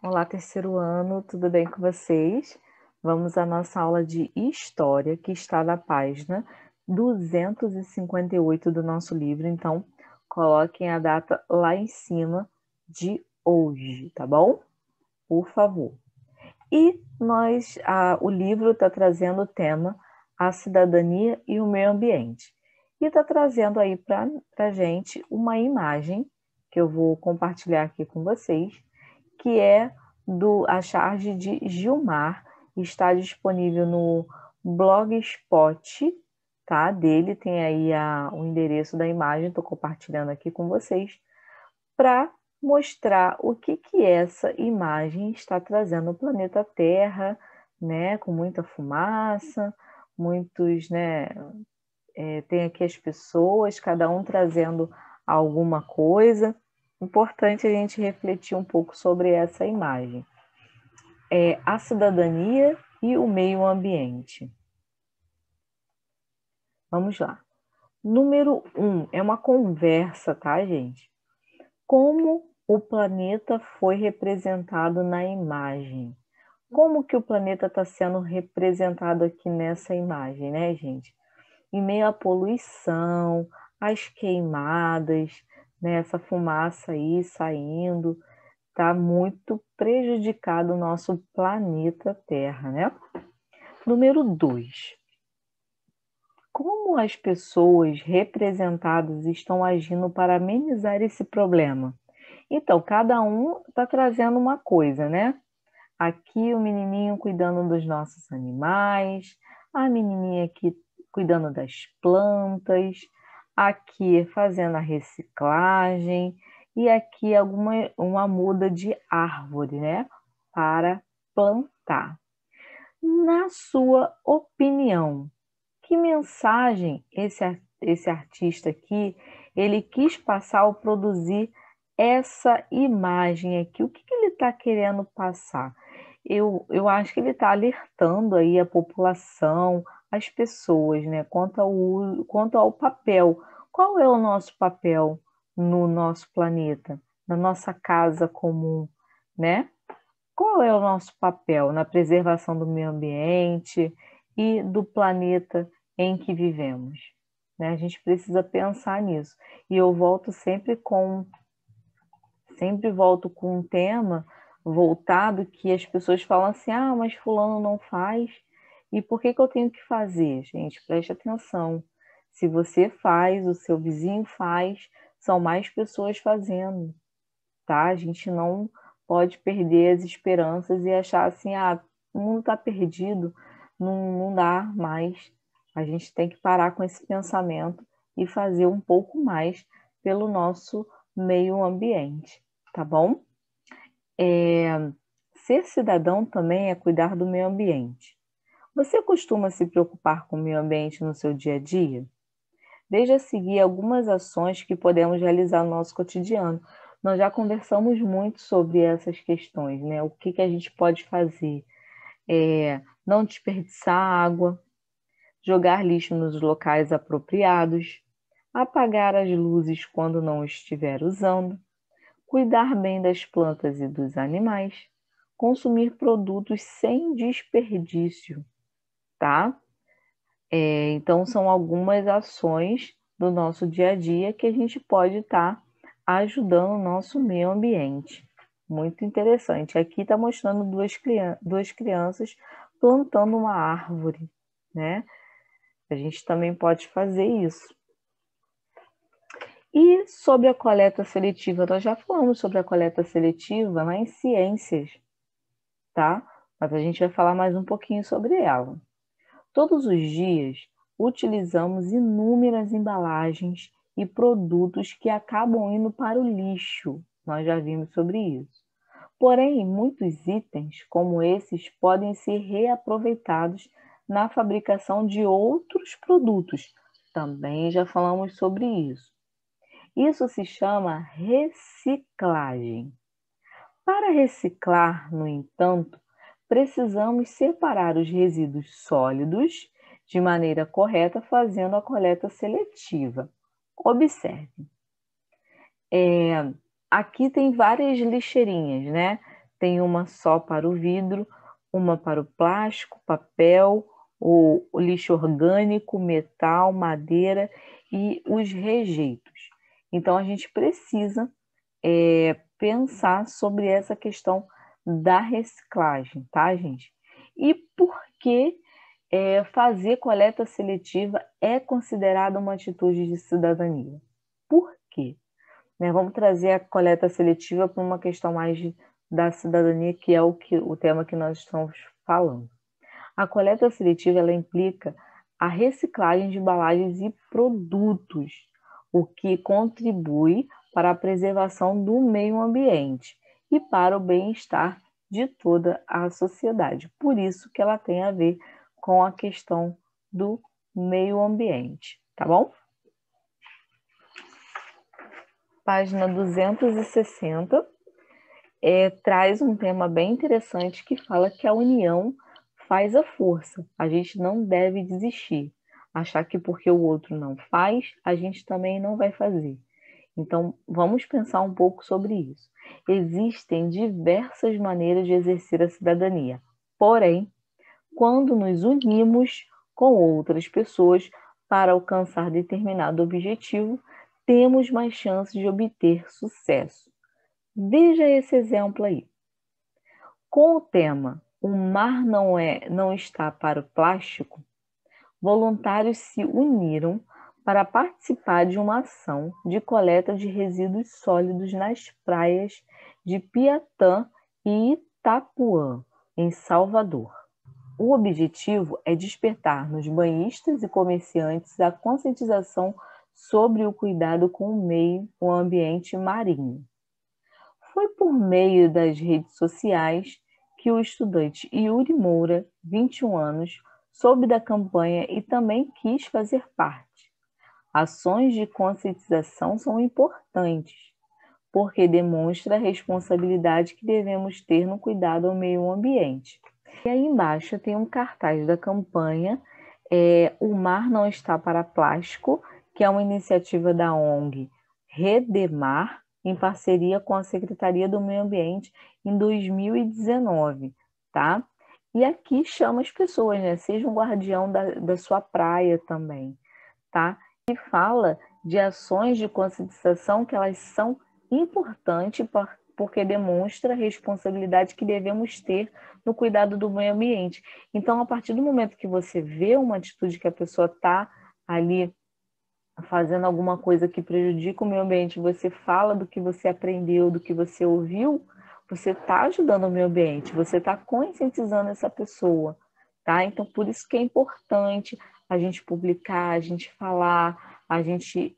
Olá, terceiro ano, tudo bem com vocês? Vamos à nossa aula de História, que está na página 258 do nosso livro. Então, coloquem a data lá em cima de hoje, tá bom? Por favor. E o livro está trazendo o tema A Cidadania e o Meio Ambiente. E está trazendo aí para a gente uma imagem que eu vou compartilhar aqui com vocês, que é a charge de Gilmar, está disponível no Blogspot, tá? Dele tem aí o endereço da imagem, estou compartilhando aqui com vocês, para mostrar o que essa imagem está trazendo ao planeta Terra, né? Com muita fumaça, muitos, né? Tem aqui as pessoas, cada um trazendo alguma coisa. Importante a gente refletir um pouco sobre essa imagem. A cidadania e o meio ambiente. Vamos lá. Número 1 é uma conversa, tá, gente? Como o planeta foi representado na imagem? Como que o planeta está sendo representado aqui nessa imagem, né, gente? Em meio à poluição, às queimadas, né, essa fumaça aí saindo, está muito prejudicado o nosso planeta Terra, né? Número 2. Como as pessoas representadas estão agindo para amenizar esse problema? Então, cada um está trazendo uma coisa, né? Aqui o menininho cuidando dos nossos animais, a menininha aqui cuidando das plantas, aqui fazendo a reciclagem e aqui uma muda de árvore, né? Para plantar. Na sua opinião, que mensagem esse artista aqui ele quis passar ao produzir essa imagem aqui? O que ele está querendo passar? Eu acho que ele está alertando aí a população, as pessoas, né, quanto ao papel. Qual é o nosso papel no nosso planeta, na nossa casa comum, né? Qual é o nosso papel na preservação do meio ambiente e do planeta em que vivemos, né? A gente precisa pensar nisso. E eu sempre volto com um tema voltado que as pessoas falam assim: ah, mas fulano não faz. E por que eu tenho que fazer? Gente, preste atenção. Se você faz, o seu vizinho faz, são mais pessoas fazendo, tá? A gente não pode perder as esperanças e achar assim: ah, o mundo está perdido, não dá mais. A gente tem que parar com esse pensamento e fazer um pouco mais pelo nosso meio ambiente, tá bom? Ser cidadão também é cuidar do meio ambiente. Você costuma se preocupar com o meio ambiente no seu dia a dia? Veja a seguir algumas ações que podemos realizar no nosso cotidiano. Nós já conversamos muito sobre essas questões, né? O que a gente pode fazer? Não desperdiçar água, jogar lixo nos locais apropriados, apagar as luzes quando não estiver usando, cuidar bem das plantas e dos animais, consumir produtos sem desperdício, tá? Então, são algumas ações do nosso dia a dia que a gente pode estar ajudando o nosso meio ambiente. Muito interessante. Aqui está mostrando duas crianças plantando uma árvore, né? A gente também pode fazer isso. E sobre a coleta seletiva, nós já falamos sobre a coleta seletiva lá em ciências, tá? Mas a gente vai falar mais um pouquinho sobre ela. Todos os dias, utilizamos inúmeras embalagens e produtos que acabam indo para o lixo. Nós já vimos sobre isso. Porém, muitos itens como esses podem ser reaproveitados na fabricação de outros produtos. Também já falamos sobre isso. Isso se chama reciclagem. Para reciclar, no entanto, precisamos separar os resíduos sólidos de maneira correta, fazendo a coleta seletiva. Observe. Aqui tem várias lixeirinhas, né? Tem uma só para o vidro, uma para o plástico, papel, o lixo orgânico, metal, madeira e os rejeitos. Então, a gente precisa pensar sobre essa questão da reciclagem, tá, gente? E por que fazer coleta seletiva é considerada uma atitude de cidadania? Por quê? Vamos trazer a coleta seletiva para uma questão mais da cidadania, que é o tema que nós estamos falando. A coleta seletiva ela implica a reciclagem de embalagens e produtos, o que contribui para a preservação do meio ambiente e para o bem-estar de toda a sociedade. Por isso que ela tem a ver com a questão do meio ambiente, tá bom? Página 260 traz um tema bem interessante que fala que a união faz a força. A gente não deve desistir. Achar que porque o outro não faz, a gente também não vai fazer. Então, vamos pensar um pouco sobre isso. Existem diversas maneiras de exercer a cidadania. Porém, quando nos unimos com outras pessoas para alcançar determinado objetivo, temos mais chances de obter sucesso. Veja esse exemplo aí. Com o tema "O mar não está para o plástico", voluntários se uniram para participar de uma ação de coleta de resíduos sólidos nas praias de Piatã e Itapuã, em Salvador. O objetivo é despertar nos banhistas e comerciantes a conscientização sobre o cuidado com o meio ambiente marinho. Foi por meio das redes sociais que o estudante Yuri Moura, 21 anos, soube da campanha e também quis fazer parte. Ações de conscientização são importantes, porque demonstra a responsabilidade que devemos ter no cuidado ao meio ambiente. E aí embaixo tem um cartaz da campanha "O Mar Não Está para Plástico", que é uma iniciativa da ONG Redemar, em parceria com a Secretaria do Meio Ambiente em 2019, tá? E aqui chama as pessoas, né? Seja um guardião da sua praia também, tá? E fala de ações de conscientização que elas são importantes porque demonstra a responsabilidade que devemos ter no cuidado do meio ambiente. Então, a partir do momento que você vê uma atitude que a pessoa está ali fazendo alguma coisa que prejudica o meio ambiente, você fala do que você aprendeu, do que você ouviu, você está ajudando o meio ambiente, você está conscientizando essa pessoa, tá? Então, por isso que é importante a gente publicar, a gente falar, a gente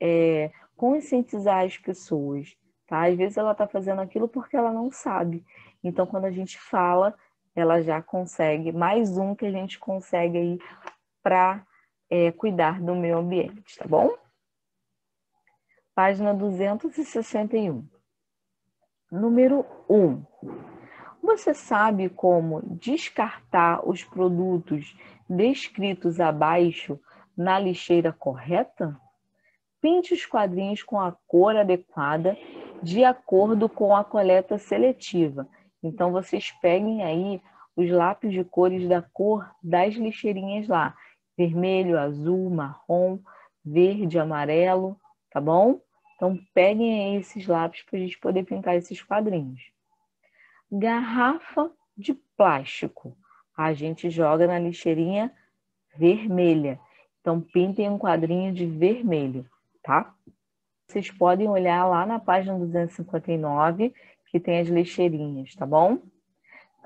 conscientizar as pessoas, tá? Às vezes ela está fazendo aquilo porque ela não sabe. Então, quando a gente fala, ela já consegue, mais um que a gente consegue aí para cuidar do meio ambiente, tá bom? Página 261. Número 1. Você sabe como descartar os produtos descritos abaixo na lixeira correta? Pinte os quadrinhos com a cor adequada de acordo com a coleta seletiva. Então, vocês peguem aí os lápis de cores da cor das lixeirinhas lá. Vermelho, azul, marrom, verde, amarelo, tá bom? Então, peguem aí esses lápis para a gente poder pintar esses quadrinhos. Garrafa de plástico. A gente joga na lixeirinha vermelha. Então, pintem um quadrinho de vermelho, tá? Vocês podem olhar lá na página 259, que tem as lixeirinhas, tá bom?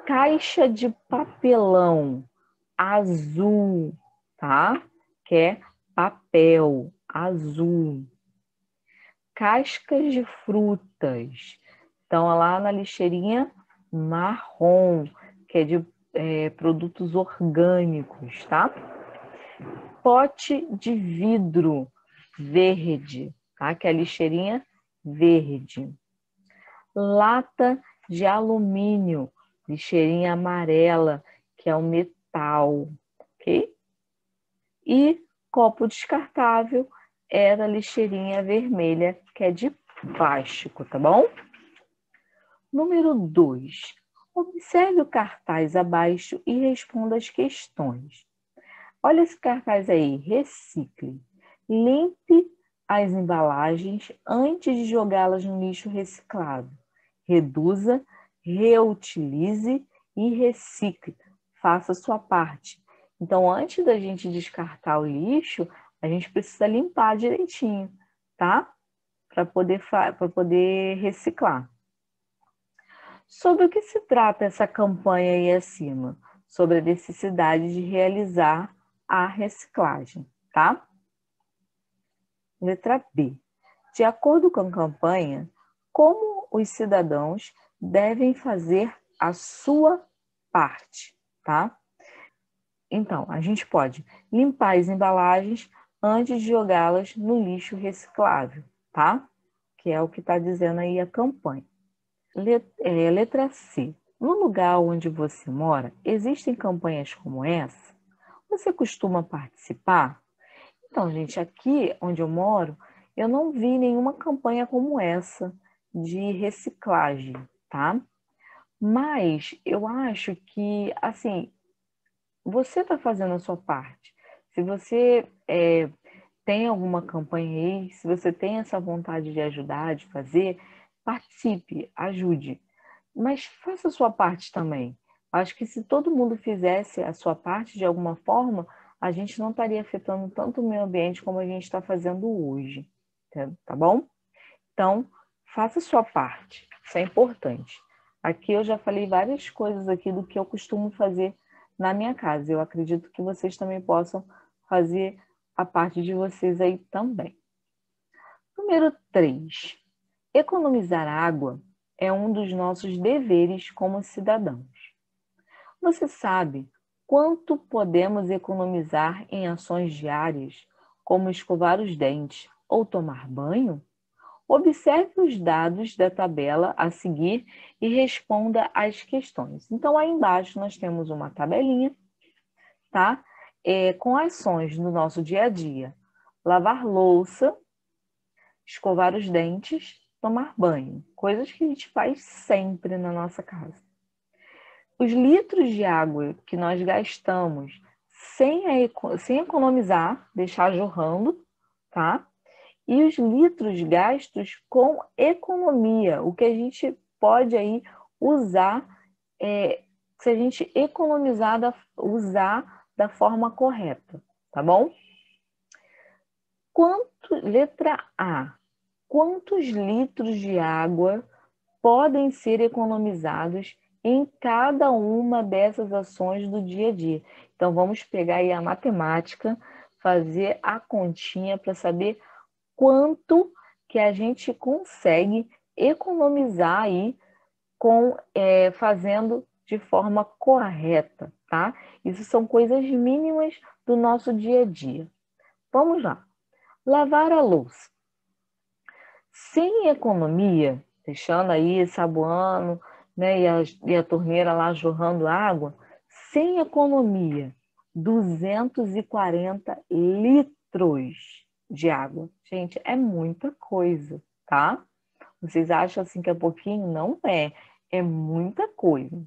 Caixa de papelão azul, tá? Que é papel azul. Cascas de frutas. Então, lá na lixeirinha marrom, que é de produtos orgânicos, tá? Pote de vidro verde, tá? Que é a lixeirinha verde. Lata de alumínio, lixeirinha amarela, que é o metal, ok? E copo descartável é da lixeirinha vermelha, que é de plástico, tá bom? Número 2. Observe o cartaz abaixo e responda as questões. Olha esse cartaz aí, recicle. Limpe as embalagens antes de jogá-las no lixo reciclável. Reduza, reutilize e recicle. Faça a sua parte. Então, antes da gente descartar o lixo, a gente precisa limpar direitinho, tá? Para poder reciclar. Sobre o que se trata essa campanha aí acima? Sobre a necessidade de realizar a reciclagem, tá? Letra B. De acordo com a campanha, como os cidadãos devem fazer a sua parte, tá? Então, a gente pode limpar as embalagens antes de jogá-las no lixo reciclável, tá? Que é o que está dizendo aí a campanha. Letra C. No lugar onde você mora, existem campanhas como essa? Você costuma participar? Então, gente, aqui onde eu moro, eu não vi nenhuma campanha como essa de reciclagem, tá? Mas eu acho que, assim, você está fazendo a sua parte. Se você tem alguma campanha aí, se você tem essa vontade de ajudar, de fazer, participe, ajude. Mas faça a sua parte também. Acho que se todo mundo fizesse a sua parte de alguma forma, a gente não estaria afetando tanto o meio ambiente como a gente está fazendo hoje. Tá bom? Então, faça a sua parte. Isso é importante. Aqui eu já falei várias coisas aqui do que eu costumo fazer na minha casa. Eu acredito que vocês também possam fazer a parte de vocês aí também. Número 3. Economizar água é um dos nossos deveres como cidadãos. Você sabe quanto podemos economizar em ações diárias, como escovar os dentes ou tomar banho? Observe os dados da tabela a seguir e responda às questões. Então, aí embaixo nós temos uma tabelinha, tá? Com ações no nosso dia a dia. Lavar louça, escovar os dentes, tomar banho. Coisas que a gente faz sempre na nossa casa. Os litros de água que nós gastamos sem economizar, deixar jorrando, tá? E os litros gastos com economia, o que a gente pode aí usar, se a gente economizar, usar da forma correta, tá bom? Letra A. Quantos litros de água podem ser economizados em cada uma dessas ações do dia a dia? Então, vamos pegar aí a matemática, fazer a continha para saber quanto que a gente consegue economizar aí fazendo de forma correta, tá? Isso são coisas mínimas do nosso dia a dia. Vamos lá. Lavar a louça. Sem economia, deixando aí saboando, né, e a torneira lá jorrando água, sem economia, 240 litros de água. Gente, é muita coisa, tá? Vocês acham assim que é pouquinho? Não é. É muita coisa.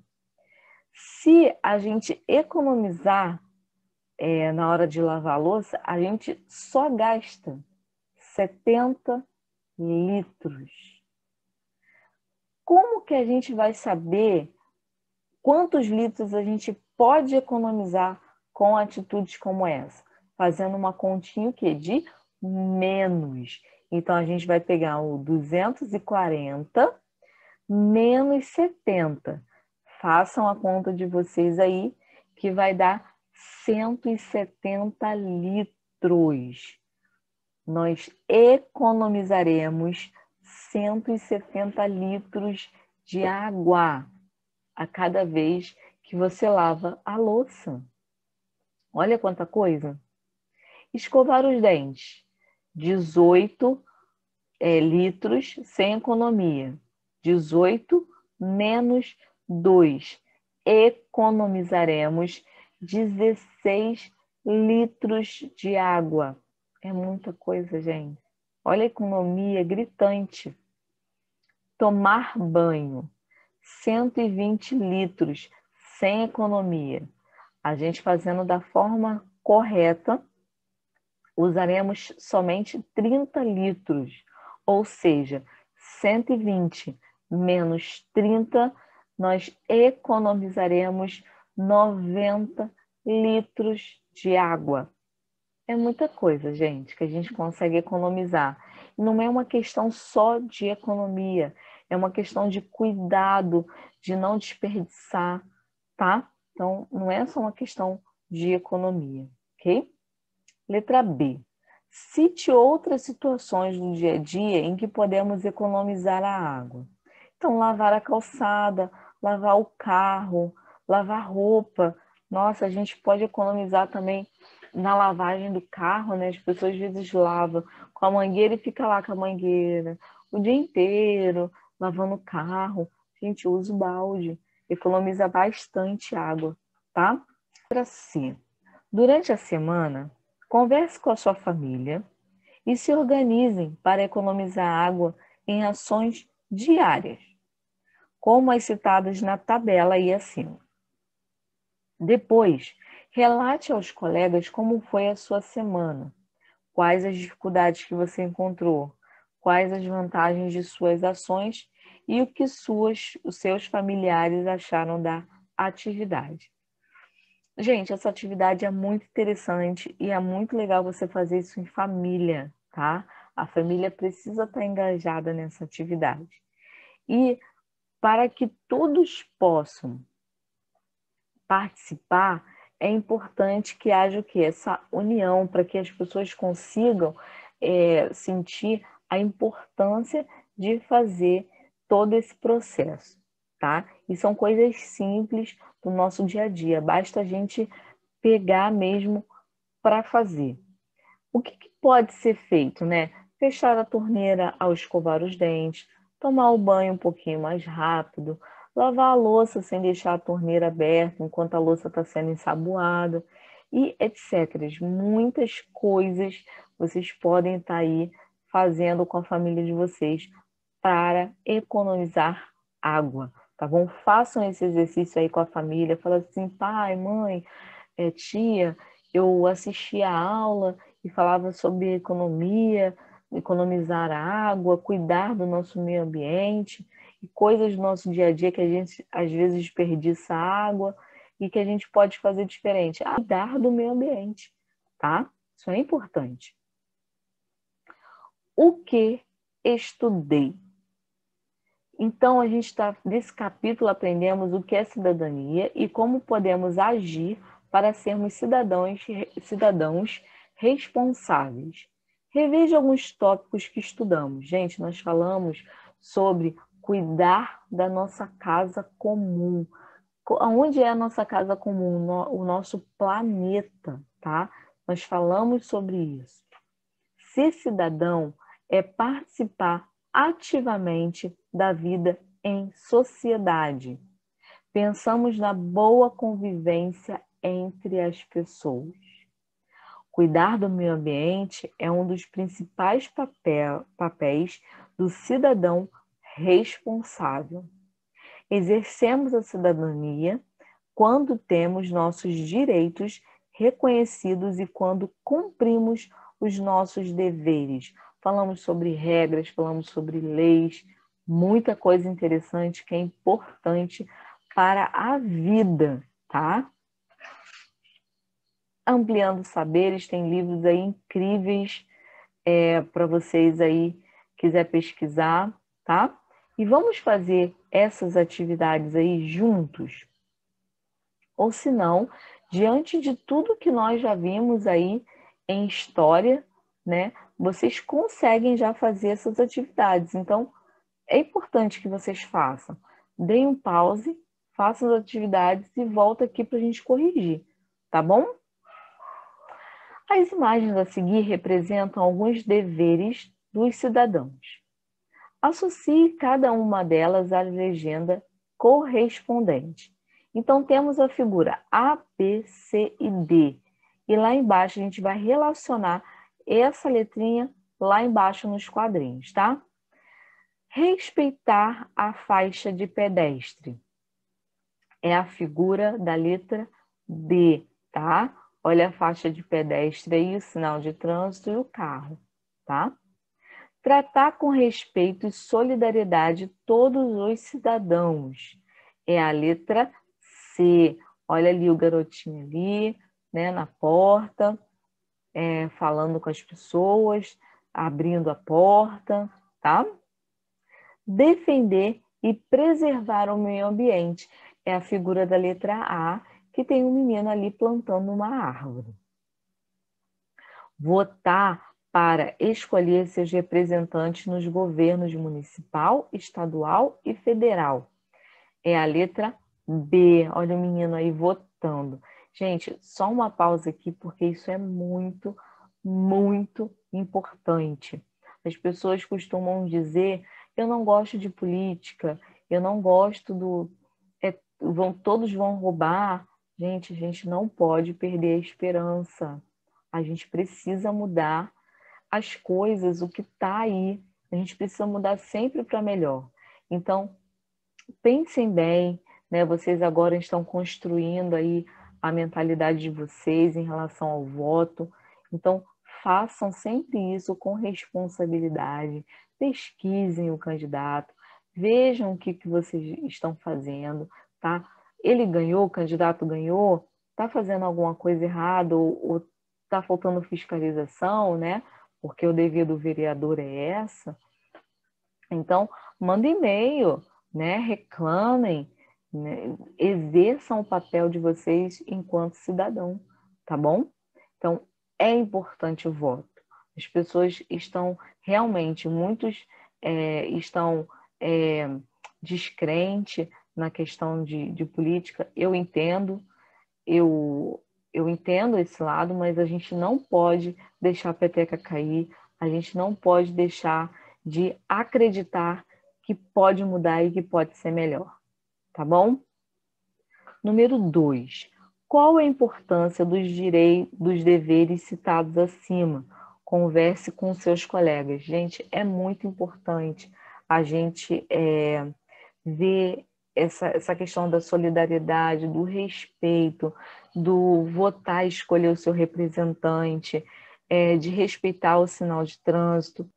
Se a gente economizar na hora de lavar a louça, a gente só gasta 70 litros. Como que a gente vai saber quantos litros a gente pode economizar com atitudes como essa? Fazendo uma continha de menos. Então, a gente vai pegar o 240 menos 70. Façam a conta de vocês aí, que vai dar 170 litros. Nós economizaremos 170 litros de água a cada vez que você lava a louça. Olha quanta coisa. Escovar os dentes, 18 litros sem economia. 18 menos 2. Economizaremos 16 litros de água. É muita coisa, gente. Olha a economia gritante. Tomar banho. 120 litros, sem economia. A gente fazendo da forma correta, usaremos somente 30 litros, ou seja, 120 menos 30, nós economizaremos 90 litros de água. É muita coisa, gente, que a gente consegue economizar. Não é uma questão só de economia, é uma questão de cuidado, de não desperdiçar, tá? Então, não é só uma questão de economia, ok? Letra B. Cite outras situações do dia a dia em que podemos economizar a água. Então, lavar a calçada, lavar o carro, lavar roupa. Nossa, a gente pode economizar também na lavagem do carro, né? As pessoas às vezes lavam com a mangueira e fica lá com a mangueira o dia inteiro, lavando o carro. Gente, usa o balde, economiza bastante água, tá? Letra C. Durante a semana, converse com a sua família e se organizem para economizar água em ações diárias, como as citadas na tabela aí acima. Depois, relate aos colegas como foi a sua semana, quais as dificuldades que você encontrou, quais as vantagens de suas ações e o que os seus familiares acharam da atividade. Gente, essa atividade é muito interessante e é muito legal você fazer isso em família, tá? A família precisa estar engajada nessa atividade. E para que todos possam participar, é importante que haja o quê? Essa união, para que as pessoas consigam sentir a importância de fazer todo esse processo, tá? E são coisas simples do nosso dia a dia, basta a gente pegar mesmo para fazer. O que pode ser feito, né? Fechar a torneira ao escovar os dentes, tomar o banho um pouquinho mais rápido, lavar a louça sem deixar a torneira aberta enquanto a louça está sendo ensaboada e etc. Muitas coisas vocês podem estar aí fazendo com a família de vocês para economizar água, tá bom? Façam esse exercício aí com a família, fala assim, pai, mãe, tia, eu assisti a aula e falava sobre economia, economizar água, cuidar do nosso meio ambiente e coisas do nosso dia a dia que a gente às vezes desperdiça água e que a gente pode fazer diferente. Cuidar do meio ambiente, tá? Isso é importante. O que estudei? Então, a gente está, nesse capítulo, aprendemos o que é cidadania e como podemos agir para sermos cidadãos responsáveis. Reveja alguns tópicos que estudamos. Gente, nós falamos sobre cuidar da nossa casa comum. Onde é a nossa casa comum? O nosso planeta, tá? Nós falamos sobre isso. Ser cidadão é participar ativamente da vida em sociedade. Pensamos na boa convivência entre as pessoas. Cuidar do meio ambiente é um dos principais papéis do cidadão responsável. Exercemos a cidadania quando temos nossos direitos reconhecidos e quando cumprimos os nossos deveres. Falamos sobre regras, falamos sobre leis, muita coisa interessante que é importante para a vida, tá? Ampliando Saberes, tem livros aí incríveis para vocês aí quiser pesquisar, tá? E vamos fazer essas atividades aí juntos? Ou se não, diante de tudo que nós já vimos aí em história, né? Vocês conseguem já fazer essas atividades. Então, é importante que vocês façam. Deem um pause, façam as atividades e volta aqui para a gente corrigir, tá bom? As imagens a seguir representam alguns deveres dos cidadãos. Associe cada uma delas à legenda correspondente. Então, temos a figura A, B, C e D. E lá embaixo a gente vai relacionar essa letrinha lá embaixo nos quadrinhos, tá? Respeitar a faixa de pedestre. É a figura da letra D, tá? Olha a faixa de pedestre aí, o sinal de trânsito e o carro, tá? Tratar com respeito e solidariedade todos os cidadãos. É a letra C. Olha ali o garotinho ali, né, na porta, falando com as pessoas, abrindo a porta, tá? Defender e preservar o meio ambiente. É a figura da letra A, que tem um menino ali plantando uma árvore. Votar para escolher seus representantes nos governos municipal, estadual e federal. É a letra B. Olha o menino aí votando. Gente, só uma pausa aqui, porque isso é muito, muito importante. As pessoas costumam dizer: eu não gosto de política, eu não gosto do... todos vão roubar. Gente, a gente não pode perder a esperança. A gente precisa mudar as coisas, o que está aí. A gente precisa mudar sempre para melhor. Então, pensem bem, né? Vocês agora estão construindo aí a mentalidade de vocês em relação ao voto. Então, façam sempre isso com responsabilidade. Pesquisem o candidato, vejam o que vocês estão fazendo, tá? Ele ganhou, o candidato ganhou, está fazendo alguma coisa errada ou está faltando fiscalização, né? Porque o dever do vereador é essa. Então, manda e-mail, né? Reclamem, né? Exerçam o papel de vocês enquanto cidadão, tá bom? Então, é importante o voto. As pessoas estão realmente, muitos estão descrentes na questão de política. Eu entendo, eu entendo esse lado, mas a gente não pode deixar a peteca cair, a gente não pode deixar de acreditar que pode mudar e que pode ser melhor, tá bom? Número 2. Qual a importância dos deveres citados acima? Converse com seus colegas. Gente, é muito importante a gente ver essa questão da solidariedade, do respeito, do votar e escolher o seu representante, de respeitar o sinal de trânsito.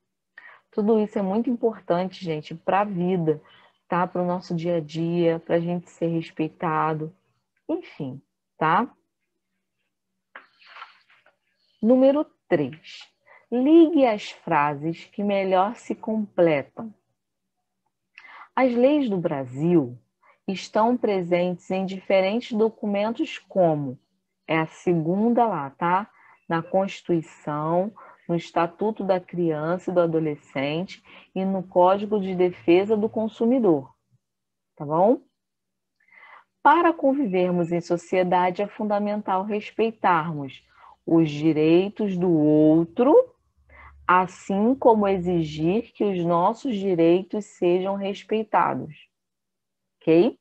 Tudo isso é muito importante, gente, para a vida, tá? Para o nosso dia a dia, para a gente ser respeitado, enfim, tá? Número 3. Ligue as frases que melhor se completam. As leis do Brasil estão presentes em diferentes documentos, como é a segunda lá, tá? Na Constituição, no Estatuto da Criança e do Adolescente e no Código de Defesa do Consumidor, tá bom? Para convivermos em sociedade, é fundamental respeitarmos os direitos do outro, assim como exigir que os nossos direitos sejam respeitados, ok?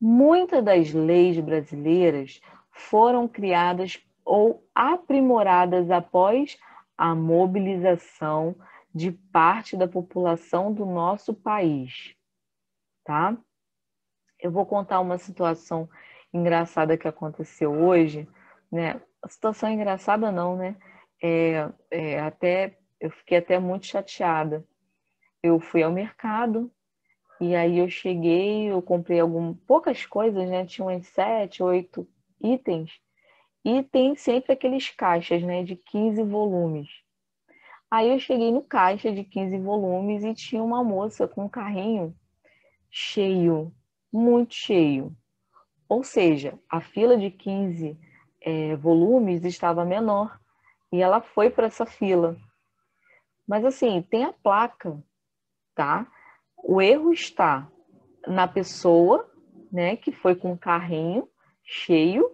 Muitas das leis brasileiras foram criadas ou aprimoradas após a mobilização de parte da população do nosso país, tá? Eu vou contar uma situação engraçada que aconteceu hoje, né? A situação engraçada não, né? Eu fiquei até muito chateada. Eu fui ao mercado e aí eu cheguei, eu comprei poucas coisas, né? Tinha uns 7, 8 itens. E tem sempre aqueles caixas, né? De 15 volumes. Aí eu cheguei no caixa de 15 volumes e tinha uma moça com um carrinho cheio, muito cheio. Ou seja, a fila de 15 volumes estava menor e ela foi para essa fila. Mas assim, tem a placa, tá? O erro está na pessoa, né, que foi com o carrinho cheio,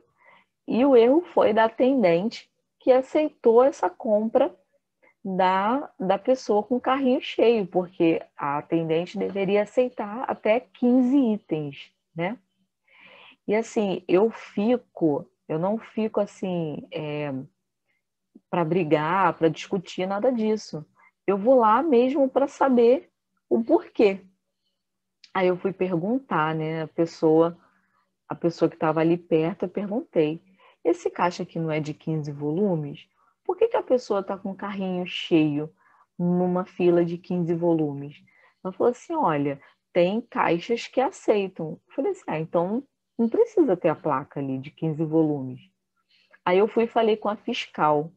e o erro foi da atendente que aceitou essa compra da pessoa com o carrinho cheio, porque a atendente deveria aceitar até 15 itens, né? E assim, eu não fico assim para brigar, para discutir, nada disso. eu vou lá mesmo para saber o porquê. Aí eu fui perguntar, né, a pessoa que estava ali perto, eu perguntei, esse caixa aqui não é de 15 volumes? Por que que a pessoa está com o carrinho cheio numa fila de 15 volumes? Ela falou assim, olha, tem caixas que aceitam. Eu falei assim, então não precisa ter a placa ali de 15 volumes. Aí eu fui e falei com a fiscal.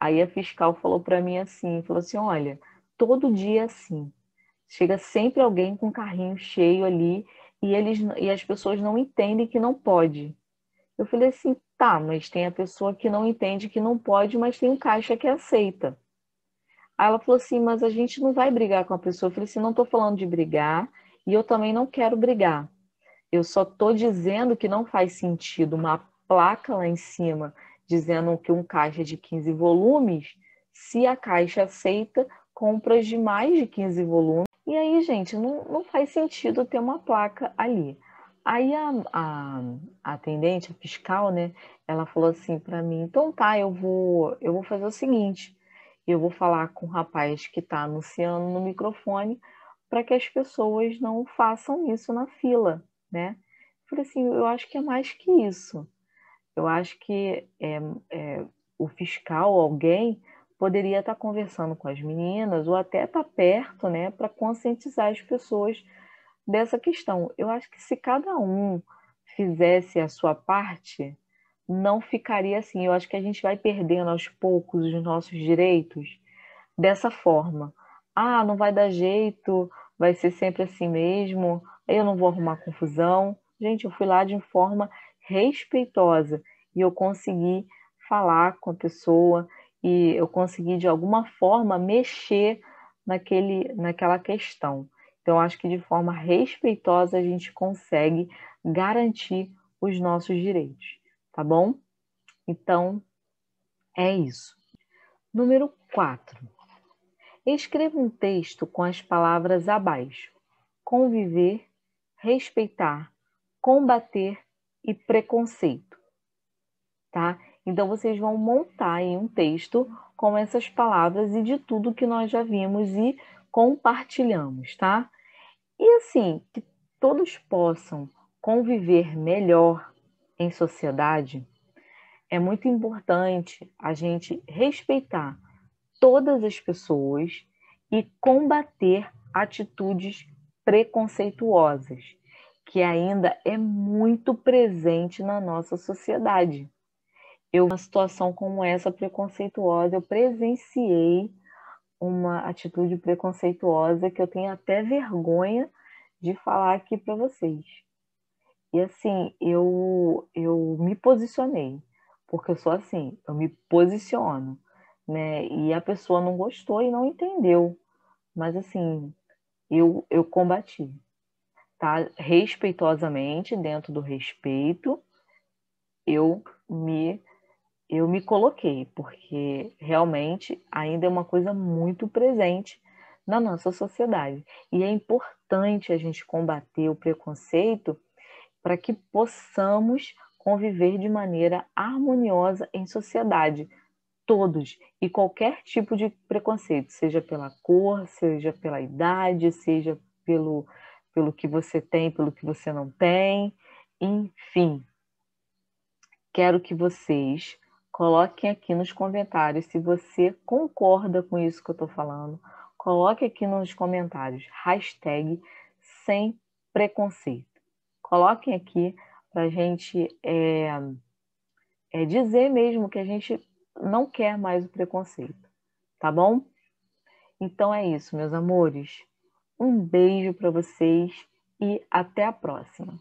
Aí a fiscal falou para mim assim, falou assim, olha, todo dia é assim. Chega sempre alguém com o carrinho cheio ali e as pessoas não entendem que não pode. Eu falei assim, tá, mas tem a pessoa que não entende que não pode, mas tem um caixa que aceita. Aí ela falou assim, mas a gente não vai brigar com a pessoa. Eu falei assim, não estou falando de brigar e eu também não quero brigar. Eu só estou dizendo que não faz sentido uma placa lá em cima dizendo que um caixa é de 15 volumes, se a caixa aceita compras de mais de 15 volumes. E aí, gente, não faz sentido ter uma placa ali. Aí a atendente, a fiscal, né, ela falou assim para mim, então tá, eu vou fazer o seguinte, eu vou falar com o rapaz que está anunciando no microfone para que as pessoas não façam isso na fila, né? Eu falei assim, eu acho que é mais que isso. Eu acho que o fiscal, alguém, poderia estar conversando com as meninas ou até estar perto, né, para conscientizar as pessoas dessa questão. Eu acho que se cada um fizesse a sua parte, não ficaria assim. Eu acho que a gente vai perdendo aos poucos os nossos direitos dessa forma. Ah, não vai dar jeito, vai ser sempre assim mesmo, eu não vou arrumar confusão. Gente, eu fui lá de forma respeitosa e eu consegui falar com a pessoa e eu consegui de alguma forma mexer naquela questão. Então, acho que de forma respeitosa a gente consegue garantir os nossos direitos, tá bom? Então, é isso. Número 4. Escreva um texto com as palavras abaixo: conviver, respeitar, combater e preconceito, tá? Então vocês vão montar aí um texto com essas palavras e de tudo que nós já vimos e compartilhamos, tá? E assim, que todos possam conviver melhor em sociedade, é muito importante a gente respeitar todas as pessoas e combater atitudes preconceituosas, que ainda é muito presente na nossa sociedade. Uma situação como essa preconceituosa, eu presenciei uma atitude preconceituosa que eu tenho até vergonha de falar aqui para vocês. E assim, eu me posicionei, porque eu sou assim, eu me posiciono, né? E a pessoa não gostou e não entendeu, mas assim, eu combati, tá? Respeitosamente, dentro do respeito, eu me eu me coloquei, porque realmente ainda é uma coisa muito presente na nossa sociedade. E é importante a gente combater o preconceito para que possamos conviver de maneira harmoniosa em sociedade, todos, e qualquer tipo de preconceito, seja pela cor, seja pela idade, seja pelo que você tem, pelo que você não tem, enfim. Quero que vocês coloquem aqui nos comentários se você concorda com isso que eu estou falando. Coloque aqui nos comentários, hashtag sem preconceito. Coloquem aqui para a gente dizer mesmo que a gente não quer mais o preconceito, tá bom? Então é isso, meus amores. Um beijo para vocês e até a próxima.